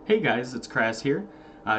Hey guys, it's Crest here.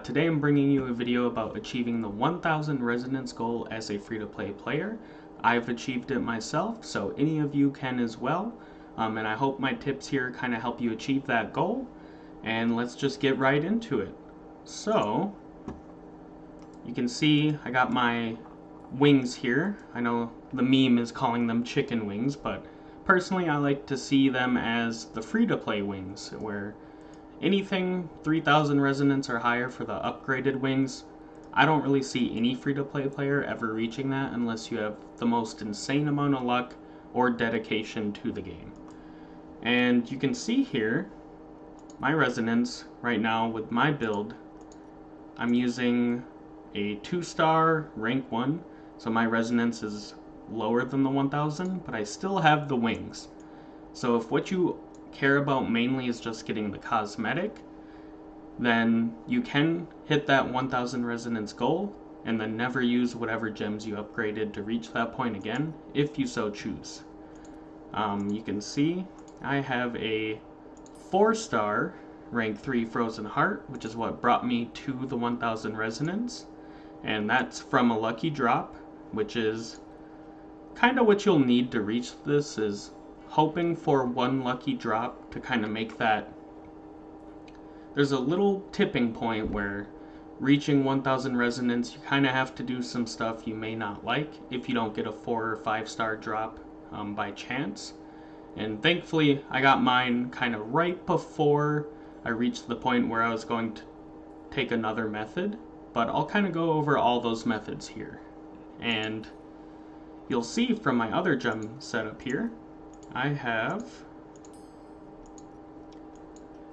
Today I'm bringing you a video about achieving the 1000 resonance goal as a free-to-play player. I've achieved it myself, so any of you can as well. And I hope my tips here kind of help you achieve that goal. And let's just get right into it. So, you can see I got my wings here. I know the meme is calling them chicken wings, but personally I like to see them as the free-to-play wings, where anything 3000 resonance or higher for the upgraded wings. I don't really see any free-to-play player ever reaching that unless you have the most insane amount of luck or dedication to the game. And you can see here my resonance right now with my build. I'm using a 2-star rank 1, so my resonance is lower than the 1000, but I still have the wings. So if what you care about mainly is just getting the cosmetic, then you can hit that 1000 resonance goal and then never use whatever gems you upgraded to reach that point again, if you so choose. You can see I have a 4-star rank 3 Frozen Heart, which is what brought me to the 1000 resonance, and that's from a lucky drop, which is kind of what you'll need to reach this, is hoping for one lucky drop to kind of make that. There's a little tipping point where reaching 1000 resonance, you kind of have to do some stuff you may not like if you don't get a 4 or 5-star drop by chance. And thankfully I got mine kind of right before I reached the point where I was going to take another method, but I'll kind of go over all those methods here. And you'll see from my other gem setup here, I have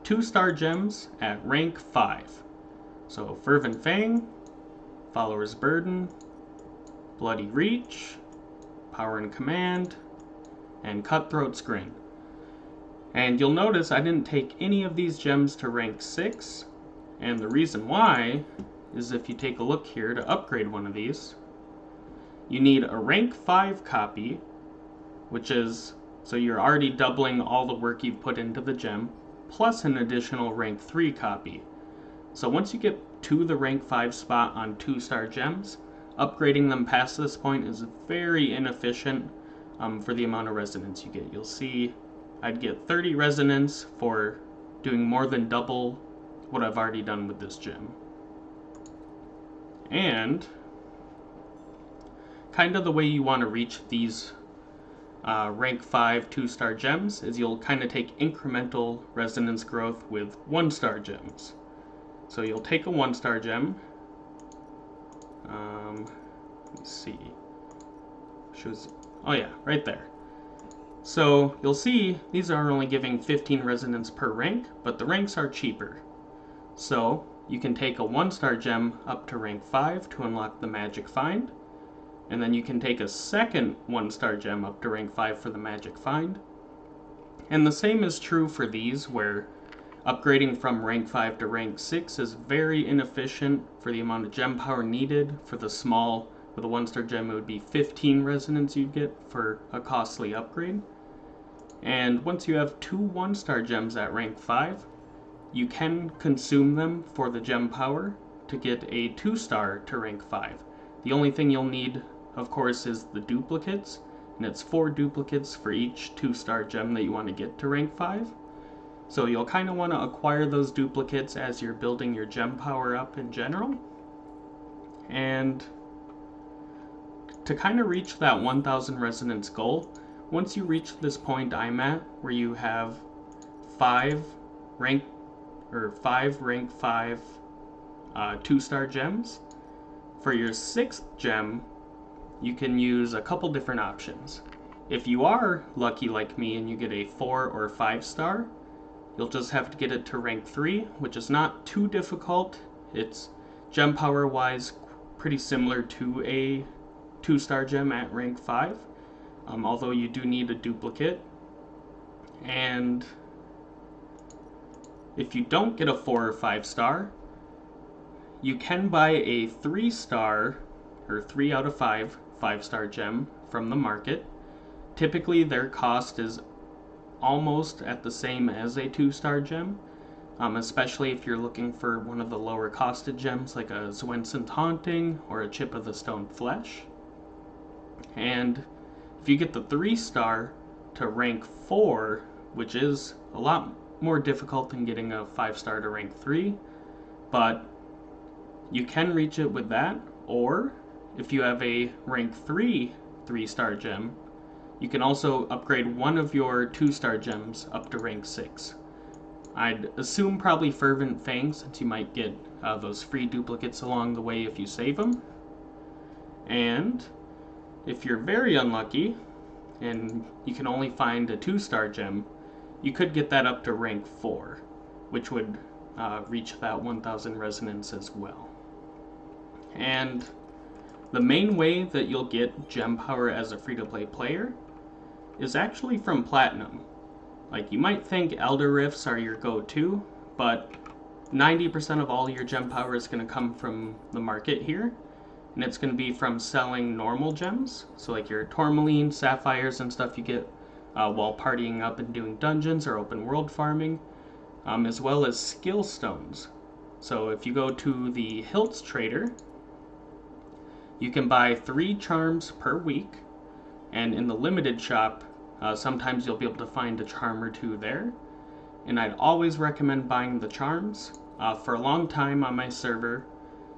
2-star gems at rank 5. So Fervent Fang, Follower's Burden, Bloody Reach, Power and Command, and Cutthroat's Grin. And you'll notice I didn't take any of these gems to rank 6, and the reason why is if you take a look here to upgrade one of these, you need a rank 5 copy, which is, so you're already doubling all the work you've put into the gem, plus an additional rank 3 copy. So once you get to the rank 5 spot on 2-star gems, upgrading them past this point is very inefficient for the amount of resonance you get. You'll see I'd get 30 resonance for doing more than double what I've already done with this gem. And kind of the way you want to reach these rank 5 2-star gems is you'll kind of take incremental resonance growth with 1-star gems. So you'll take a 1-star gem. Let's see. Oh yeah, right there. So you'll see these are only giving 15 resonance per rank, but the ranks are cheaper. So you can take a 1-star gem up to rank 5 to unlock the Magic Find. And then you can take a second 1-star gem up to rank 5 for the Magic Find. And the same is true for these, where upgrading from rank 5 to rank 6 is very inefficient for the amount of gem power needed. For the small, with a 1-star gem, it would be 15 resonance you'd get for a costly upgrade. And once you have 2 1-star gems at rank 5, you can consume them for the gem power to get a 2-star to rank 5. The only thing you'll need, of course, is the duplicates, and it's 4 duplicates for each 2-star gem that you want to get to rank 5. So you'll kind of want to acquire those duplicates as you're building your gem power up in general. And to kind of reach that 1000 resonance goal, once you reach this point I'm at, where you have 5 rank 5 2-star gems, for your 6th gem, you can use a couple different options. If you are lucky like me and you get a 4 or 5-star, you'll just have to get it to rank 3, which is not too difficult. It's gem power wise pretty similar to a 2-star gem at rank 5, although you do need a duplicate. And if you don't get a 4 or 5-star, you can buy a 3-star or 3 out of 5 5-star gem from the market. Typically their cost is almost at the same as a 2-star gem, especially if you're looking for one of the lower costed gems like a Swenson Taunting or a Chip of the Stone Flesh. And if you get the 3-star to rank 4, which is a lot more difficult than getting a 5-star to rank 3, but you can reach it with that, or if you have a rank 3 3-star gem, you can also upgrade one of your 2-star gems up to rank 6. I'd assume probably Fervent Fang, since you might get those free duplicates along the way if you save them. And if you're very unlucky, and you can only find a 2-star gem, you could get that up to rank 4, which would reach that 1000 resonance as well. And the main way that you'll get gem power as a free-to-play player is actually from Platinum. Like, you might think Elder Rifts are your go-to, but 90% of all your gem power is going to come from the market here, and it's going to be from selling normal gems, so like your tourmaline, sapphires, and stuff you get while partying up and doing dungeons or open world farming, as well as skill stones. So if you go to the Hiltz Trader, you can buy 3 charms per week, and in the limited shop, sometimes you'll be able to find a charm or 2 there. And I'd always recommend buying the charms. For a long time on my server,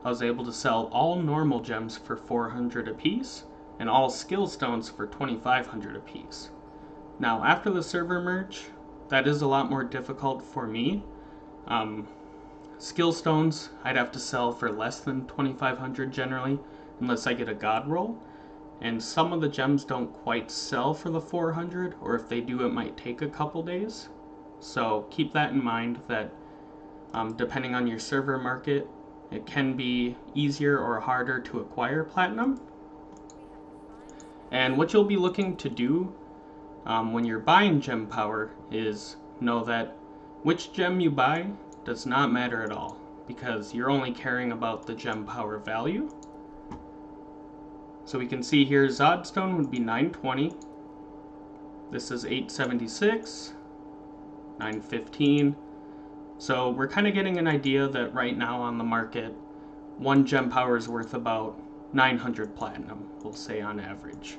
I was able to sell all normal gems for 400 apiece, and all skill stones for 2500 apiece. Now, after the server merge, that is a lot more difficult for me. Skill stones, I'd have to sell for less than 2500 generally, unless I get a god roll. And some of the gems don't quite sell for the 400, or if they do, it might take a couple days. So keep that in mind, that depending on your server market, it can be easier or harder to acquire platinum. And what you'll be looking to do when you're buying gem power is know that which gem you buy does not matter at all, because you're only caring about the gem power value. So we can see here Zodstone would be 920. This is 876, 915. So we're kind of getting an idea that right now on the market, one gem power is worth about 900 platinum, we'll say on average.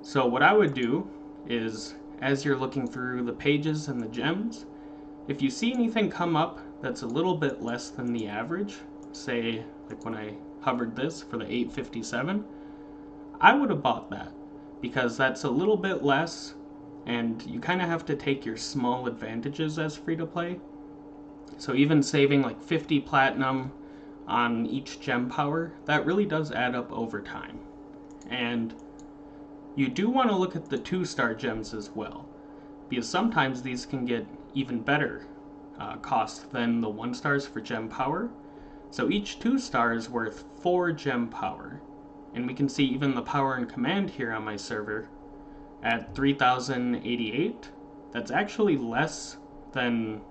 So what I would do is, as you're looking through the pages and the gems, if you see anything come up that's a little bit less than the average, say like when I hovered this for the 857, I would have bought that, because that's a little bit less, and you kind of have to take your small advantages as free-to-play. So even saving like 50 platinum on each gem power, that really does add up over time. And you do want to look at the 2-star gems as well, because sometimes these can get even better cost than the 1-stars for gem power. So each 2-star is worth 4 gem power. And we can see even the power and command here on my server at 3088. That's actually less than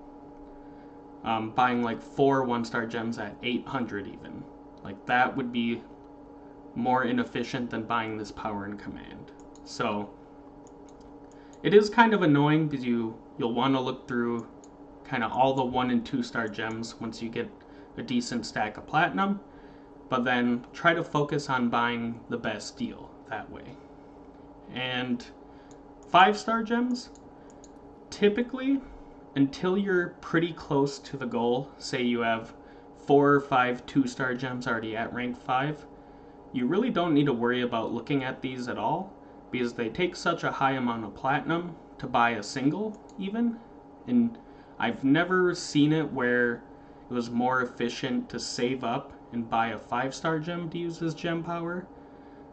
buying like 4 1-star gems at 800 even. Like, that would be more inefficient than buying this power and command. So it is kind of annoying, because you'll want to look through kind of all the 1 and 2-star gems once you get a decent stack of platinum, but then try to focus on buying the best deal that way. And 5-star gems, typically, until you're pretty close to the goal, say you have 4 or 5 2-star gems already at rank 5, you really don't need to worry about looking at these at all, because they take such a high amount of platinum to buy a single even, and I've never seen it where it was more efficient to save up and buy a 5-star gem to use as gem power.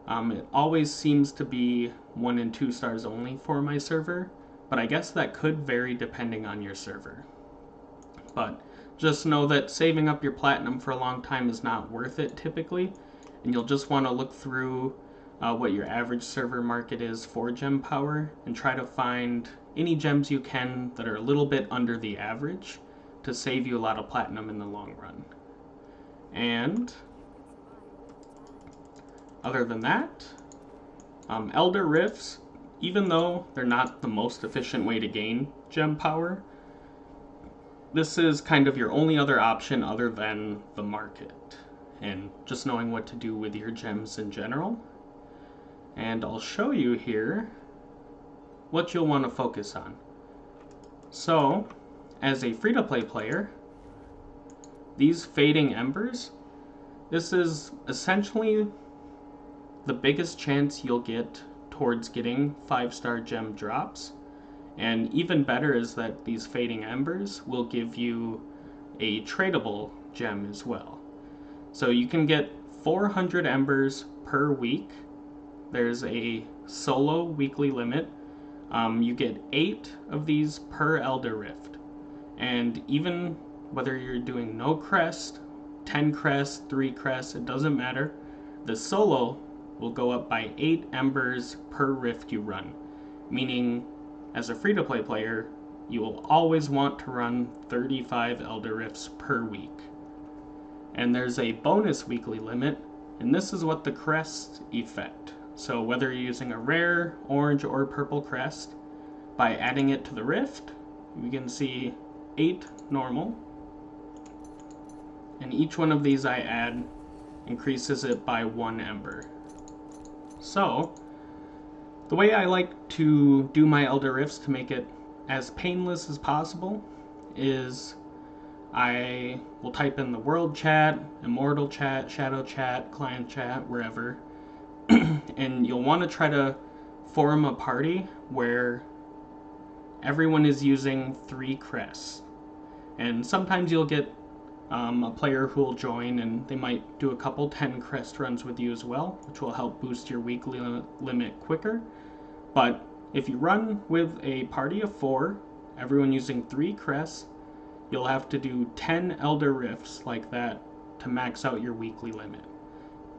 It always seems to be 1 and 2 stars only for my server, but I guess that could vary depending on your server. But just know that saving up your platinum for a long time is not worth it typically, and you'll just want to look through what your average server market is for gem power and try to find any gems you can that are a little bit under the average to save you a lot of platinum in the long run. And other than that, Elder Rifts, even though they're not the most efficient way to gain gem power, this is kind of your only other option other than the market and just knowing what to do with your gems in general. And I'll show you here what you'll want to focus on. So, as a free-to-play player, these fading embers, this is essentially the biggest chance you'll get towards getting 5-star gem drops. And even better is that these fading embers will give you a tradable gem as well. So you can get 400 embers per week. There's a solo weekly limit. You get 8 of these per Elder Rift. And even whether you're doing no crest, 10 crests, 3 crests, it doesn't matter. The solo will go up by 8 embers per rift you run. Meaning, as a free-to-play player, you will always want to run 35 Elder Rifts per week. And there's a bonus weekly limit, and this is what the crest effect. So whether you're using a rare, orange, or purple crest, by adding it to the rift, we can see 8 normal. And each one of these I add increases it by 1 ember. So, the way I like to do my Elder Rifts to make it as painless as possible is I will type in the world chat, Immortal chat, shadow chat, client chat, wherever, and you'll want to try to form a party where everyone is using 3 crests. And sometimes you'll get a player who will join and they might do a couple 10 crest runs with you as well, which will help boost your weekly limit quicker. But if you run with a party of 4, everyone using 3 crests, you'll have to do 10 Elder Rifts like that to max out your weekly limit.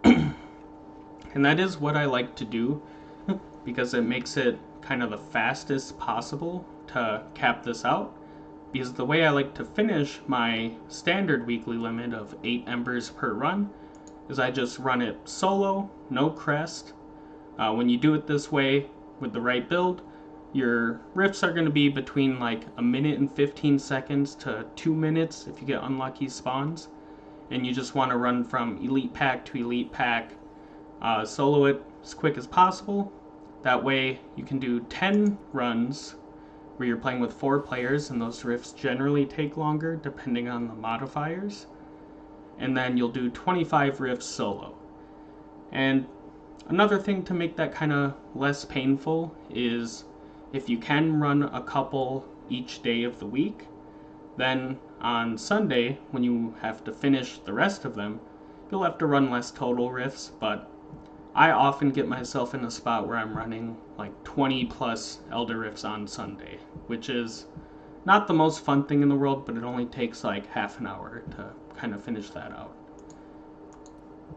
And that is what I like to do because it makes it kind of the fastest possible to cap this out. Because the way I like to finish my standard weekly limit of 8 embers per run is I just run it solo, no crest. When you do it this way with the right build, your rifts are going to be between like a minute and 15 seconds to 2 minutes if you get unlucky spawns. And you just want to run from elite pack to elite pack, solo it as quick as possible. That way you can do 10 runs where you're playing with 4 players, and those rifts generally take longer depending on the modifiers. And then you'll do 25 rifts solo. And another thing to make that kind of less painful is if you can run a couple each day of the week, then on Sunday, when you have to finish the rest of them, you'll have to run less total rifts, but I often get myself in a spot where I'm running like 20 plus Elder Rifts on Sunday, which is not the most fun thing in the world, but it only takes like half an hour to kind of finish that out.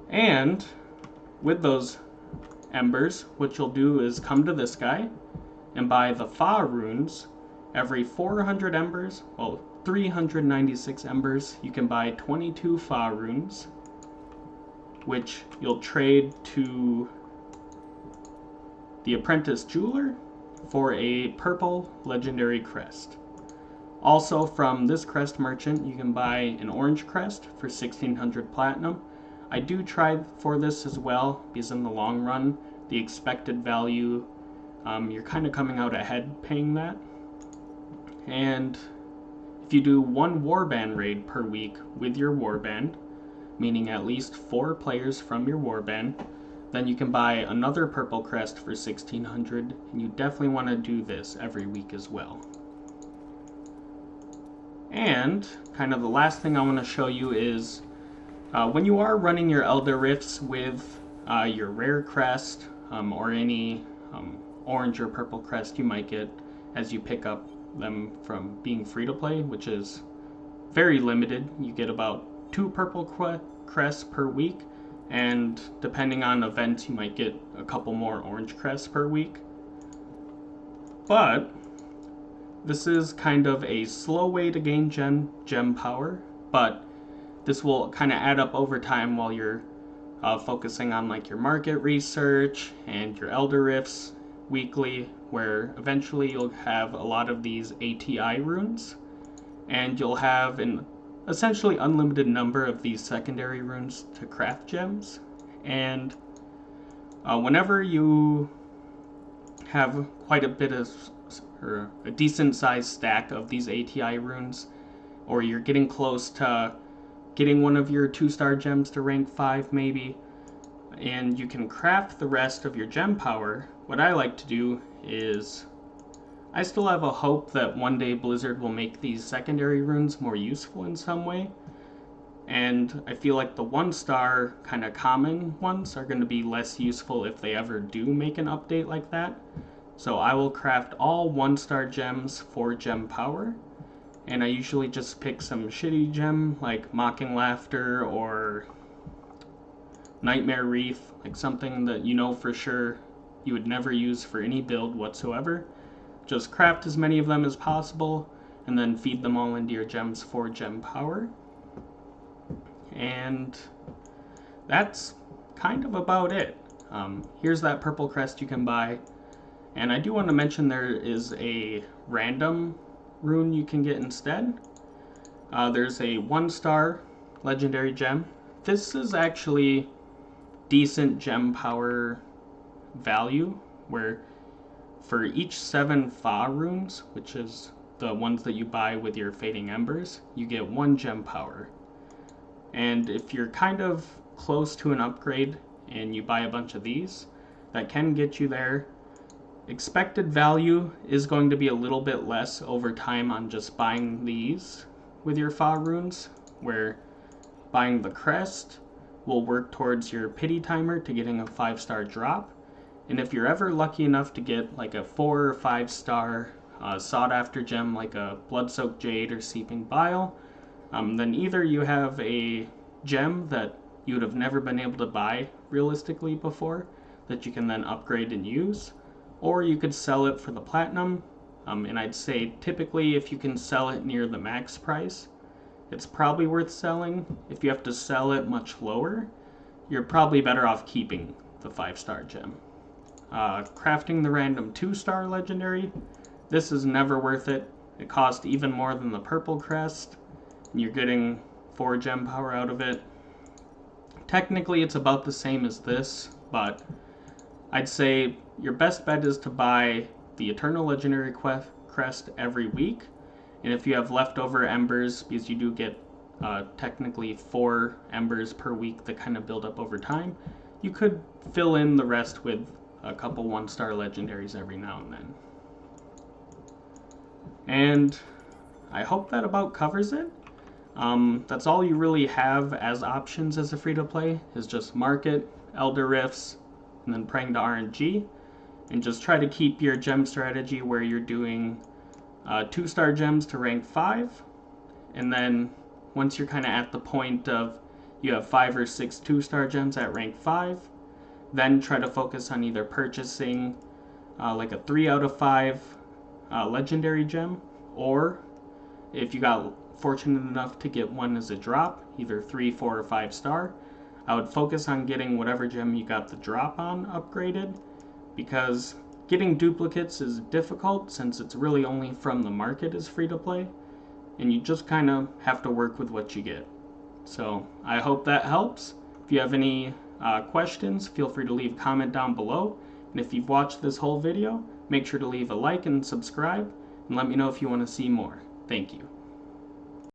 And with those embers, what you'll do is come to this guy and buy the Fa runes. Every 400 embers, well, 396 embers, you can buy 22 Fa runes, which you'll trade to the Apprentice Jeweler for a purple legendary crest. Also from this crest merchant, you can buy an orange crest for 1600 platinum. I do try for this as well, because in the long run, the expected value, you're kind of coming out ahead paying that. And if you do 1 warband raid per week with your warband, meaning at least 4 players from your warband, then you can buy another purple crest for 1600, and you definitely want to do this every week as well. And kind of the last thing I want to show you is when you are running your Elder Rifts with your rare crest or any orange or purple crest you might get as you pick up them from being free to play, which is very limited. You get about 2 purple crests per week, and depending on events you might get a couple more orange crests per week. But this is kind of a slow way to gain gem power, but this will kind of add up over time while you're focusing on like your market research and your Elder Rifts weekly, where eventually you'll have a lot of these ATI runes. and you'll have an essentially unlimited number of these secondary runes to craft gems. And whenever you have quite a bit of, or a decent sized stack of these ATI runes, or you're getting close to getting one of your 2-star gems to rank 5 maybe, and you can craft the rest of your gem power, what I like to do is, I still have a hope that one day Blizzard will make these secondary runes more useful in some way, and I feel like the 1-star kind of common ones are going to be less useful if they ever do make an update like that. So I will craft all 1-star gems for gem power, and I usually just pick some shitty gem like Mocking Laughter or Nightmare Reef, like something that you know for sure you would never use for any build whatsoever. Just craft as many of them as possible and then feed them all into your gems for gem power. And that's kind of about it. Here's that purple crest you can buy. And I do want to mention there is a random rune you can get instead. There's a 1-star legendary gem. This is actually decent gem power value, where for each 7 Fa runes, which is the ones that you buy with your Fading Embers, you get 1 gem power. And if you're kind of close to an upgrade and you buy a bunch of these, that can get you there. Expected value is going to be a little bit less over time on just buying these with your Fa runes, where buying the Crest will work towards your pity timer to getting a 5-star drop. And if you're ever lucky enough to get like a 4 or 5-star sought after gem like a Blood-Soaked Jade or Seeping Bile, then either you have a gem that you would have never been able to buy realistically before that you can then upgrade and use, or you could sell it for the platinum. And I'd say typically if you can sell it near the max price, it's probably worth selling. If you have to sell it much lower, you're probably better off keeping the 5-star gem. Crafting the random 2-star legendary, this is never worth it. It costs even more than the purple crest, and you're getting 4 gem power out of it. Technically it's about the same as this, but I'd say your best bet is to buy the Eternal Legendary Crest every week, and if you have leftover Embers, because you do get technically 4 Embers per week that kind of build up over time, you could fill in the rest with a couple 1-star legendaries every now and then. And I hope that about covers it. That's all you really have as options as a free-to-play, is just market, Elder Rifts, and then praying to RNG, and just try to keep your gem strategy where you're doing 2-star gems to rank 5, and then once you're kind of at the point of you have 5 or 6 2-star gems at rank 5, then try to focus on either purchasing like a 3 out of 5 legendary gem, or if you got fortunate enough to get one as a drop, either 3, 4, or 5-star, I would focus on getting whatever gem you got the drop on upgraded, because getting duplicates is difficult since it's really only from the market as free to play, and you just kind of have to work with what you get. So I hope that helps. If you have any questions, feel free to leave a comment down below, and if you've watched this whole video, make sure to leave a like and subscribe, and let me know if you want to see more. Thank you.